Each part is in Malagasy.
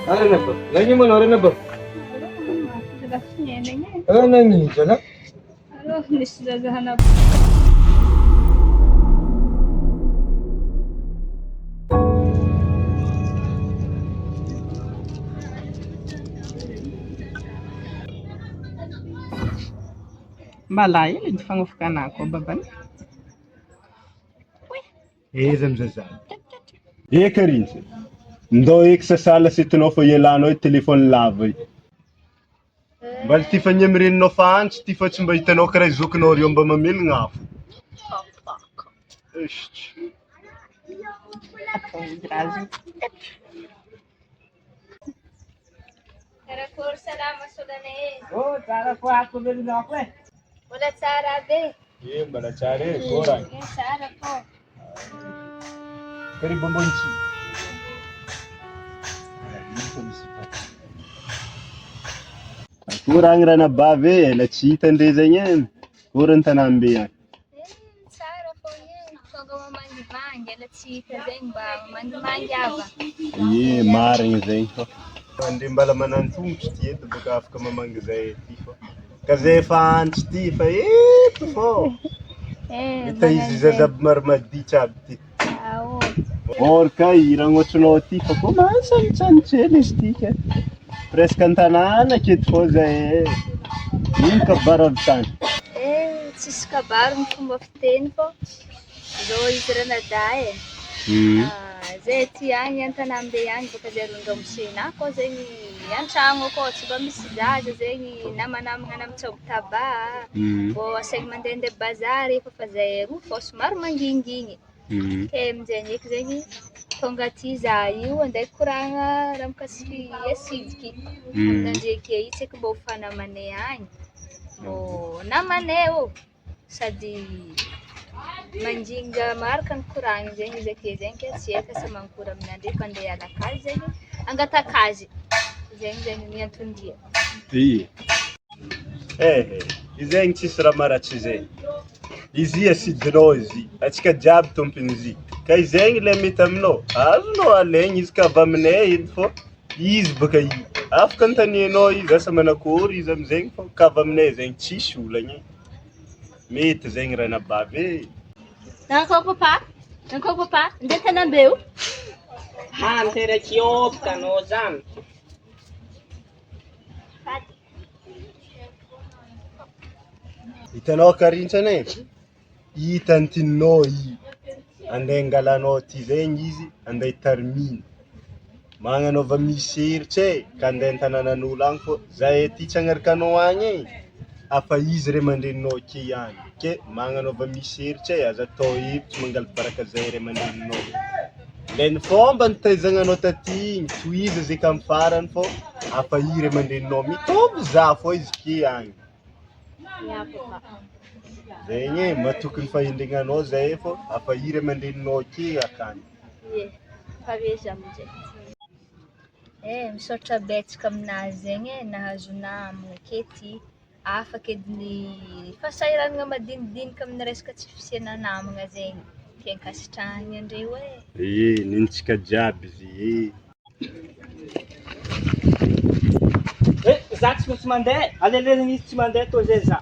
Ano na ba? Lagi mo na rin na ba? Ano nangyay ka na? Ano, nisdagahanap. Malayo, nagfangufka na ako, baban. Zazad. Karinse. Ndo sa sala si tuno fo yelano telefon lavay. Bal ti fa nyamrin no fans ti fa tsumba itano kare zukno riomba mamil ngaf. Ish. Atong grazi. Tara por salamat sudane. Oh, cara ko ako bilhin ako eh. Wala tsara be. Bala chare, goran. Tsara po. Kari bombonchi. Kurang rana bave la chita ndezanya. Kurang tanambe yan. Tsara po niya. Kogo mamandi-mandi. Alat sita zeng ba. Mamandi-mandi aba. Maring zeng ko. Andi mbala manantum chiti to buka afka mamanga zay tifo. Kaze fan chiti fa fo. Itay zazab marmadi chabti. Awo. Orca irang otrono tifo ko masan chanchele stika. Preskantanana kit fo zay. Nunca baravtan. Tsisy kabaro ny fomba fiteny fô zao izy ranadahy zay ty agny an-tanambe agny baka zay rondro mosena koa zegny an-tragno akao tsy mba misy zaza zegny namanamagna namitsôgo taba mbô asaigny mandehandeha bazary efa fa zay roa fô somary mangingigny ke aminjay ndraiky zegny tonga aty za io andeha koragna raha mikasiky asidiky aminandray ke io tsaiky mbô ho fanamanay agny mbô namanay ô sady manjinga maraka ny koragny zegny izy ake zegny ke tsy eka sa mankora aminandray fa andeha alakazy zegny angatakazy zegny zegny ny antondia. Izegny tsisy raha maratsy zay. Izy asidinao izy. Atsika jiaby tompon'izy. Ka izegny le mety aminao. Azonao alaigny izy ka avy aminay edy fô izy baka io. Afaka antanianao izy asa manakory izy amizegny fô ka avy aminay zegny tsisy olagna. Mety zegny raha nabavy. Nankao papa, andeha tanambeo. Teraky opta anao zany. Hitanao karintsana e. Hitany tininao io. Andeha angalanao ty zegny izy, andeha tarimina. Magnanaova misy eritry ka andeha an-tanànan'olo agny fô zahay ty tsy agnaraka anao agny e. Afa izy re mandreninao ke ihany. Ke magnanaova misy eritry aza atao hevitsy mangala baraka zay re mandreninao. Le ny fomba nitaizananao taty igny, tohiza zay ka amin'ny farany fô afa i re mandreninao mitombo za fô izy ke agny. Zegny e, matokony fahindrinanao zay fô afa i re mandreninao ke akany. Favezy aminjay. Misaotra betsaka aminazy zegny e, nahazo namagna akety. Afaka ediny fahasahiranana madinidinika amin'ny resaka tsy fisiana namagna zegny. Fiankasitrahany andreo e. Nintsika jiaby izy Za tsy maintsy mandeha, alelelany izy tsy mandeha tô zay za.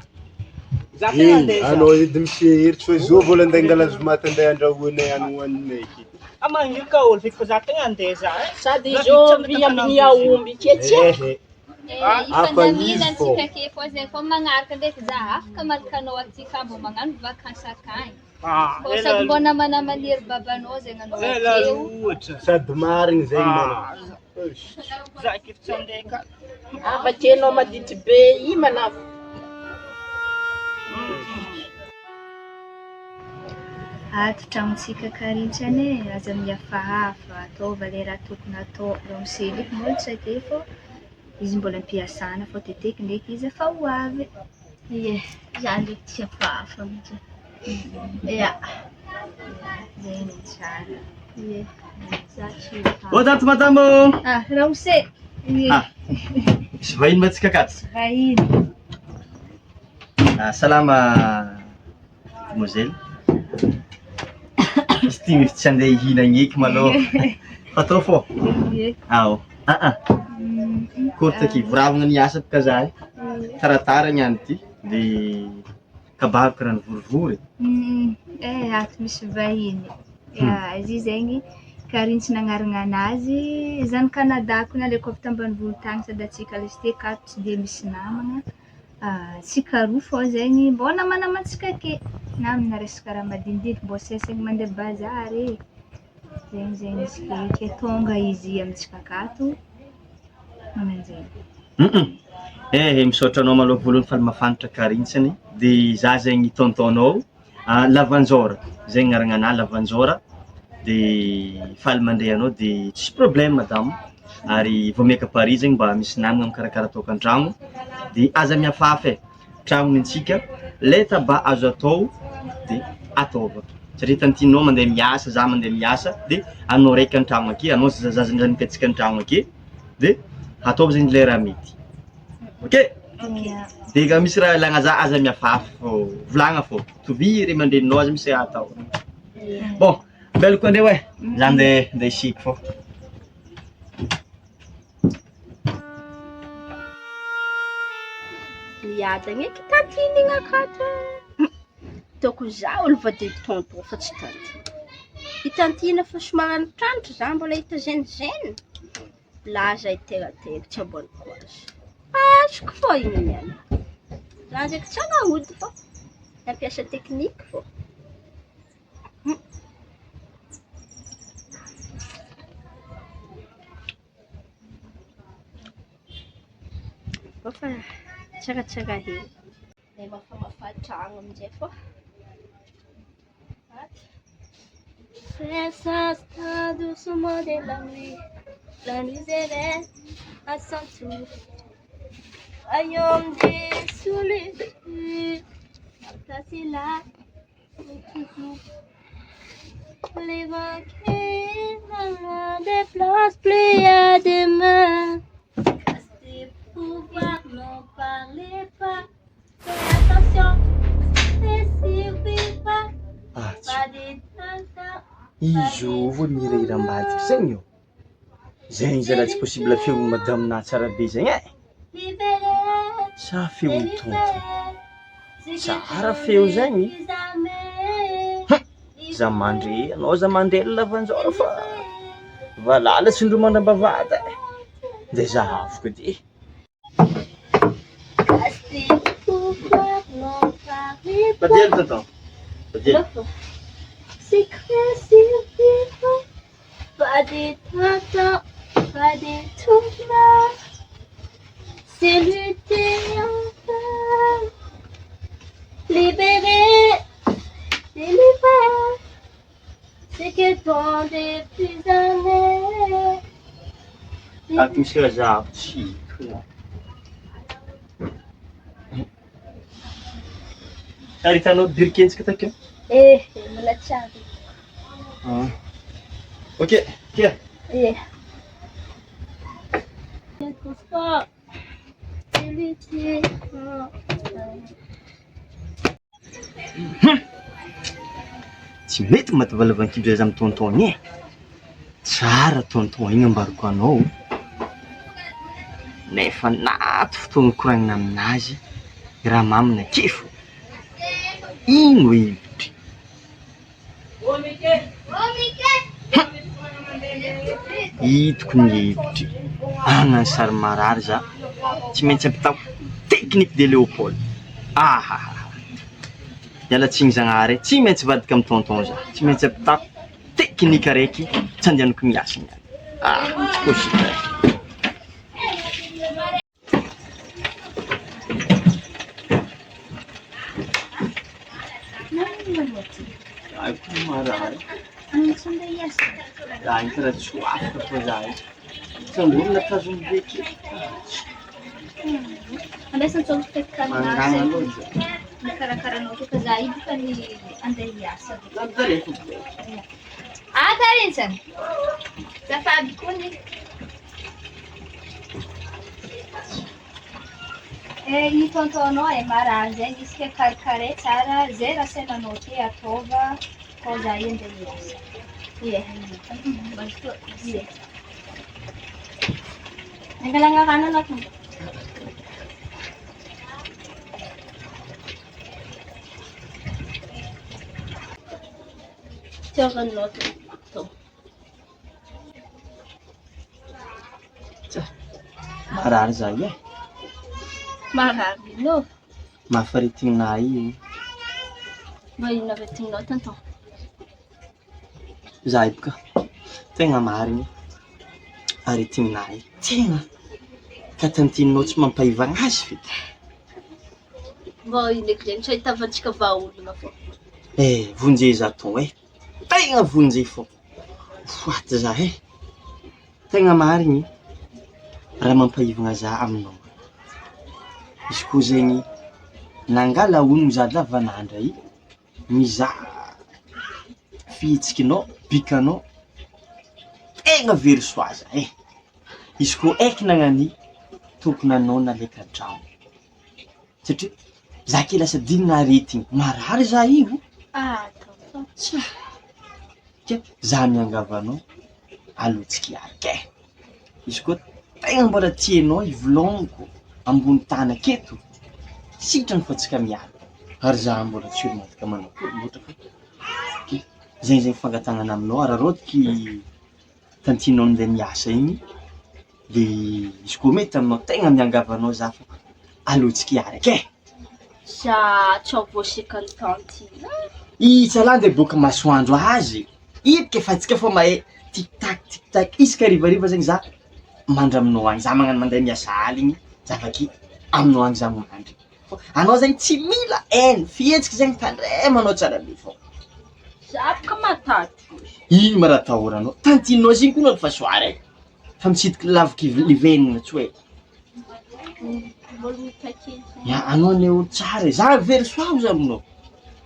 Za tegna andeha za. Anao edy misy heritry fa zao vola andeha angala zomaty andeha andrahoanay any hoaninay aky. Mangiry ka olo feky fa za tegna andeha za. Sady zovy amin'ny aomby ketsy. Ifandaminantsika ake fô zay fô magnaraka ndraiky za afaka malakanao aty ka mbô magnano vakansy akagny. Fô sady mbô namanamaniry babanao zegny anao akeo. Sady marigny zegny manao. Za kefy tsy andeha ka. Avakenao madity be i manavo. Ato tragnontsika karintsany e, aza mihafahafa ataova le raha tokony atao. Raha miseliky moa tsy ake fô izy mbola ampiasana fô teteky ndraiky izy efa ho avy. Za ndraiky tsy hafahafa mihitsy. Zegny tsara. Za tsy hafahafa. Tato madamo! Ramose! Misy vahiny matsika akato. Vahiny. Salama, demoiselle. Izy ty misy tsy andeha ihinagna eky malôha. Fatao fô. Ao. Kortaky voravagna niasa baka zahay. Taratara niany ty de kabaro karaha vorivory. Ato misy vahiny. Izy zegny Karintsy nagnarana anazy, zany Canada koa naleko avy tambanivohitra tagny sady atsika izy ty akato tsy de misy namagna. Tsika roa fô zegny mbô namanamantsika ake na amina resaka raha madinidiniky mbô saisagny mandeha bazary zegny izy ke tonga izy amintsika akato magnanjegny. Misaotra anao malôha voalohany fa mafantatra Karintsany de za zegny tontonao Lavanjora zegny agnarana anahy Lavanjora de faly mandray anao de tsisy problème madamo ary vao meka Paris zegny mba misy namagna mikarakara tokantragno de aza miafafa tragnony antsika le taba azo atao de ataova satria tantinao mandeha miasa za mandeha miasa de anao raiky an-tragno ake anao zazandrany mipetsaka an-tragno ake de ataova zegny le raha mety ok de ka misy raha ilagna za aza miafafa fô volagna fô toviry mandreninao aza misy raha atao bon belle koa andeha za andeha isiky fô Miadagna eky tantinigny akato. Toko za olo vady tonton fa tsy tanty. I tantina fa somary trantry za mbola hita zenizeny. Laza iteratera tsy amboniko azy. Azoko fô igny niany. Za ndraiky tsy agnahody fô. Nampiasa tekniky fô. Fa tsaratsara hely. Le mafamafà tragno aminjay fô. Fais ça doucement de la nuit. La nuit s'éveille à son tour. Royaume des solitudes. Placé là, toujours. Les vainqueurs dans des places plus à demain. Restez pouvoir, n'en parlez pas. Fais attention, ne surveille pas. Pas des tantas. izy vô nirairam-badiky zegny io zegny zalahy tsy possible feo madame-na tsara be zegny sa feo tonton tsara feo zegny za mandre anao za mandela Lavanjora fa valala tsindro manambavata de za afaka ty padelo tonton padelo Secret survivant, pas des tantas, pas des tourments. C'est lutter enfin, libérer, délivrer. C'est que tant de plus années. ato misy raha za tsy ary hitanao dirikensika takeo Mbola tsy avy. ok kia tsy mety matavalavakindreza amy tonton igny tsara tonton igny ambariko anao nefa nato fotoagna koragnina aminazy raha mamina kifo ino hevitry hitako ny hevitry agnany sary marary za tsy maintsy ampitao teknique de Léopold mialatsiny zagnahary tsy maintsy vadika amy tonton za tsy maintsy ampitao teknique araiky tsy andehanako miasa niany tsy possible marary za igny karaha tsy ho afaka fô za io sambonina tazony beky Andesan-tsolo feky mangana kanazy aloha mikarakaranao toka za io boka ny andeha hiasa. zadareko Karintsany zafady kony i tontonao marary zegny izy ke karakare tsara zay raha sainanao ty ataova Ao za ende miasa. Ie. Basta. Ie. Nanggalangan ako. Jangan lot to. Marary zay e. Marary no. Mahafaritinay io. Vai navetinao tanto. Zahay boka tegna mariny aritinay tegna ka tantininao tsy mampahivagna azy fety. Vai ndraiky zegny tsy ahitavantsika vahaolona fô. Vonjeo za tô tegna vonjeo fô foaty za tegna mariny raha mampahivagna za aminao. Izy koa zegny nangala ono za lavanandra i mizaha fihetsikinao bikanao tegna very soa za izy koa aiky nagnany tokony anao nalaika an-tragno satria za ke lasa dinina aretigny marary za io Tá. ke za miangavanao alohatsika araka izy koa tegna mbola tianao ivolagniko ambony tany aketo sitrany fa tsika miaraka ary za mbola tsy olo mataka manao loatra fa zegny fangatangana aminao ary rotiky tantinao andeha miasa igny de izy koa mety aminao tegna miangavanao za fa alohatsika araka Za tsy voasika ny tantina. Itsala de boka masoandro azy itky fa tsika fa mahay tic-tac isaka rivariva zegny za mandry aminao agny za magnano mandeha miasa aly igny za vaky aminao agny za mandry fô anao zegny tsy mila fihetsiky zegny tandremanao tsara be fô Za boka mataty. ino ma raha atahoranao tantinao zegny koa nao fa soary fa mitsitiky laviky livenina tsy hoe Mbola mitakely. ya anao ne olo tsara za very soa za aminao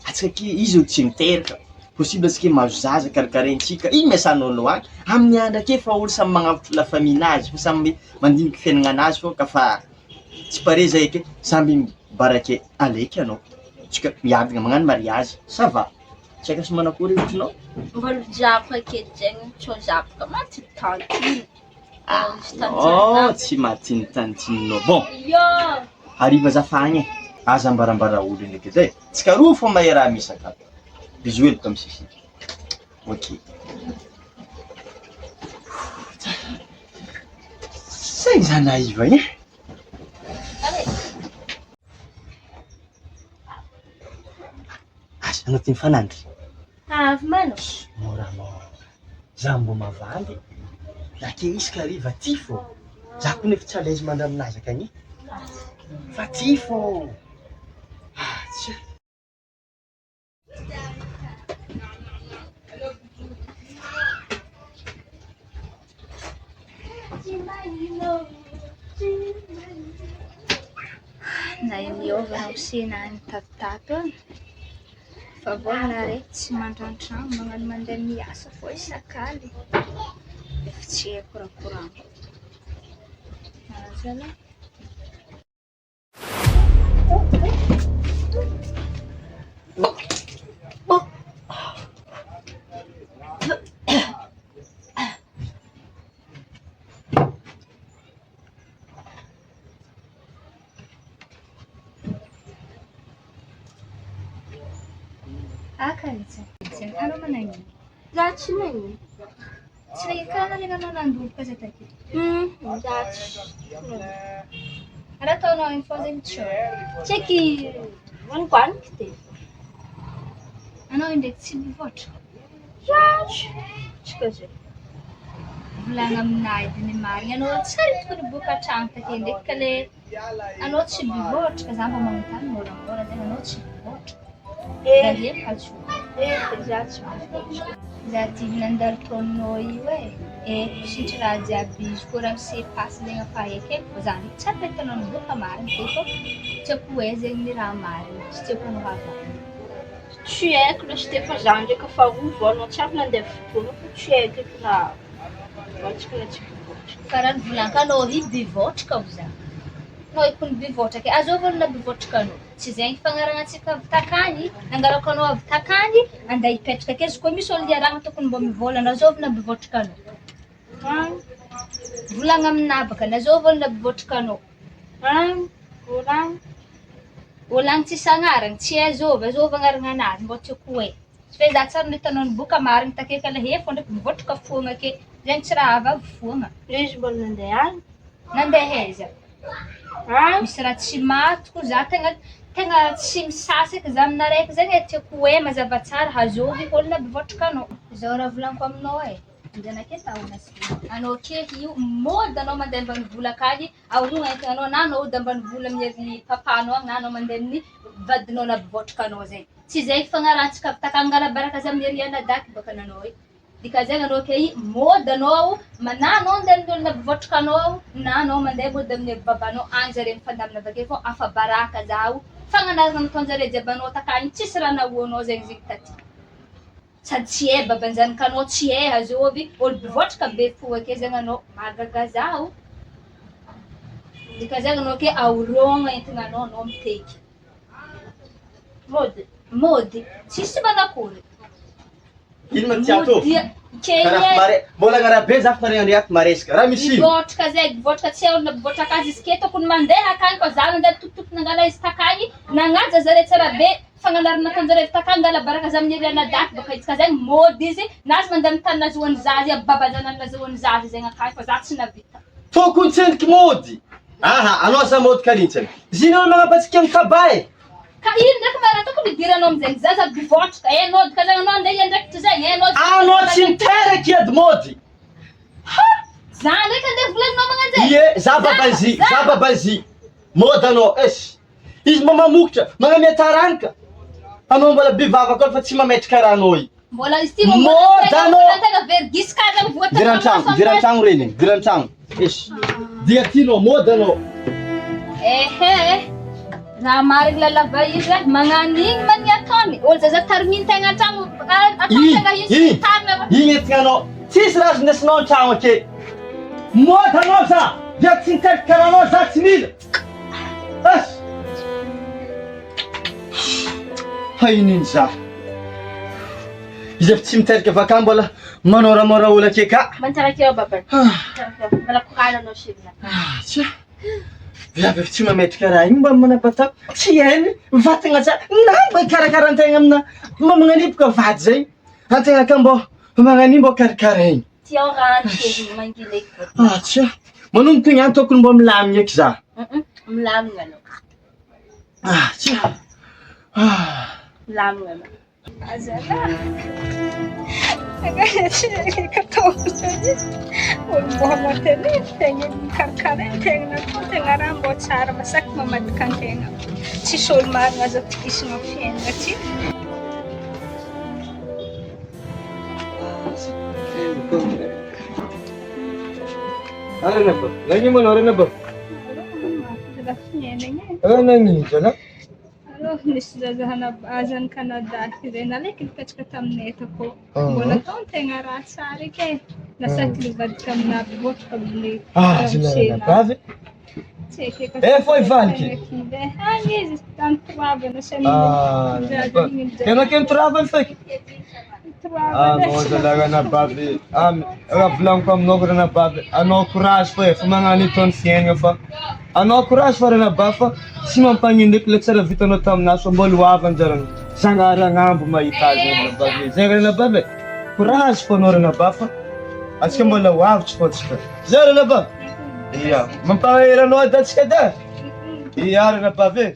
atsika ke izy olo tsy miteraka possible atsika mahazo zaza karakarentsika ino miasanao anao agny amin'ny andro ake fa olo samy magnavotry la famille nazy fa samy mandiniky fiainagna anazy fô ka fa tsy pare zay ake samby mibarake aleky anao tsika miavagna magnano mariage ça va tsy aika sy manakory hevitrinao Mbola japaka aketo zegny tsô za boka maty tantina. tsy mahatintantininao bon Yo. hariva za fagny aza ambarambara olo ndraiky edy tsika roa fô mahay raha misy akato biso hely boka misisy ok zegny za naiva asa anao ty mifanandry Avy mano. moramora za mbo mavaly lake isaka hariva ty fô za koa nefa tsy à l'aise mandry aminazy akagny fa ty fô tsy Na miova amsena mitatotato agny fa volana raiky tsy mandran-tragno magnano mandeha miasa fô isakaly efa tsy haiko raha koragno zala Akaritsa, anao managny Za tsy magnino. tsy karaha nalainao nandolo za take. Za tsy. Raha ataonao igny fô zegny tsô. Tseky voanivoaniky te. Anao indraiky tsy mivoatra. Za tsy ka zay. Volagna aminahy ediny marigny anao tsara tokony boka an-tragno take ndraiky ka le anao tsy mivoatra ka za mba manontany moramora zegny anao tsy mivoatra. Zalieny ka tsy Za tsy mivoatra. za tivy nandalo taoninao io sinitry raha jiaby izy koa raha misepasy zegny afa eky fô za ndraiky tsara fahitanao niboaka marigny te fô tsy haiko hoe zegny ny raha marigny tsy tiako anoravana. Tsy haiko na tsy te fa za ndraiky efa ovy anao tsara nandeha fotoana fa tsy haiko eky raha. Tsika tsy mivoatra. Karaha ny volankanao io bivoatra ka ho za. no ikony bivoatra ke azovana bivoatraka anao tsy zegny fagnaragnantsika avy takany nangalako anao avy takany andeha hipetraka ake izy koa misy olo liarahana tokony mba mivolana azovana bivoatraka anao volagna aminahy baka nazovana bivoatraka anao olagny tsisy agnarana tsy azova agnarana anazy mbô tiako hoe tsy fe za tsara nitanao ny boka marigny take kalahe fô ndraiky bivoatraka foagna ake zegny tsy raha avy foagna izy mbola nandeha any nandeha aiza misy raha tsy matoko za tegna tsy misasa eky za aminaraiky zegny tiako hoe mazava tsara hazovy olona bivoatraka anao zao raha volaniko aminao andeha ake taonasy anao ke io mody anao mandeha ambany vola akany aoroagna ety anao na anao ody ambany vola mihery papanao agny na anao mandeha amin'ny vadinao na bivoatraka anao zegny tsy zegny fagnarantsika avy takany ngalabaraka za mihery anadaky baka nanao dika zegny anao ke mody anao na anao andeha amin'ny olona bivoatraka anao na anao mandeha mody amin'ny babanao agny zare mifandamina avake fô afa baraka zaho fagnanarana nataonjare jiaby anao takany tsisy raha nahoanao zegny zegny taty sady tsy hay babanjanikanao tsy hay azovy olo bivoatraka be fo ake zegny anao magaga zaho dika zegny anao ke aorogna entigna anao miteky mody tsisy manakory ino ma tiato mbola ngarabe za fa nariaky maresaka raha misy bivoatraka zegny bivoatraka tsy hay olona bivoatraka azy izy ke tokony mandeha akany koa za mandeha tototoky nangala izy takany nagnaja zare tsara be fagnanarana ataonjare takany ngala baraka za mihery anadaky baka izy ka zegny mody izy na azy mandeha mitany nazoany zazy babajanany nazoany zazy zegny akany fa za tsy navita tokony tsendriky mody anao za mody kanintsany zina olo magnapatsika amin'ny kabay ka ino ndraiky mara tokony idiranao amizegny za bivoatraka enao ka zegny anao andeha iandraiky to zegny anao tsy miteraky edy mody za ndraiky andeha volaninao magnanjay ie za babazy mody anao izy mba mamokotra magnamia taranaka anao mbola bivava koa fa tsy mametraka raha anao i mbola izy ty mody anao tegna vergisika zegny voatanao diran-tragno reny diran-tragno dia tinao mody anao raha marigny lalava izy magnan'igny mani ataony olo zaza tariminy tegna an-tragno ataotegna izy tarina igny entigna anao tsisy raha azonesinao an-tragno ake mody anao za dia tsy nitety karaha anao za tsy mila haininy za izy efa tsy miteraka avaka mbola manoramora olo ake ka mantarakeo babany mbola korananao sivina tsia viavy efa tsy mametraka raha igny mba manapatako tsy hainy vatagna tsara na mba hikarakara antegna amina mba magnaniboka vady zay antegna ka mbo magnani mbo karakara igny tiao rano kely mangileky tsia manomboka igny any tokony mbo milamigny eky za milamigna anao tsia milamigna anao azala katao zegny olo mbola mateny tegna mikarakara tegna natao tegna raha mbo tsara masaky mamadika antegna tsisy olo marina azo tikisina fiainana ty Arana ba? Lagi mo arana ba? zala fiainana Nangy jala? nisy zazahana azany Canada regny aleky nipetraka taminay tako mbola ataony tegna raha tsara eky nasaky nivadika amina bivoatraka amin'ny Bavy? Foi valky. Agny izy tany toavana Kena ken toravany feky? Anao zalagana bavy. Raha volaniko aminao rana bavy. Anao courage fa efa magnano itony fiainana fa anao courage fa rana bavy fa tsy mampanino ndraiky le tsara vitanao taminazy fa mbola hoavany jarana. Zanahary agnambo mahita azy rana bavy. Zay rana bavy. Courage fa anao rana bavy fa atsika mbola hoavitra fô atsika. Zay rana bavy. Iya, mampahery anao adatsika da. Iya rana bavy.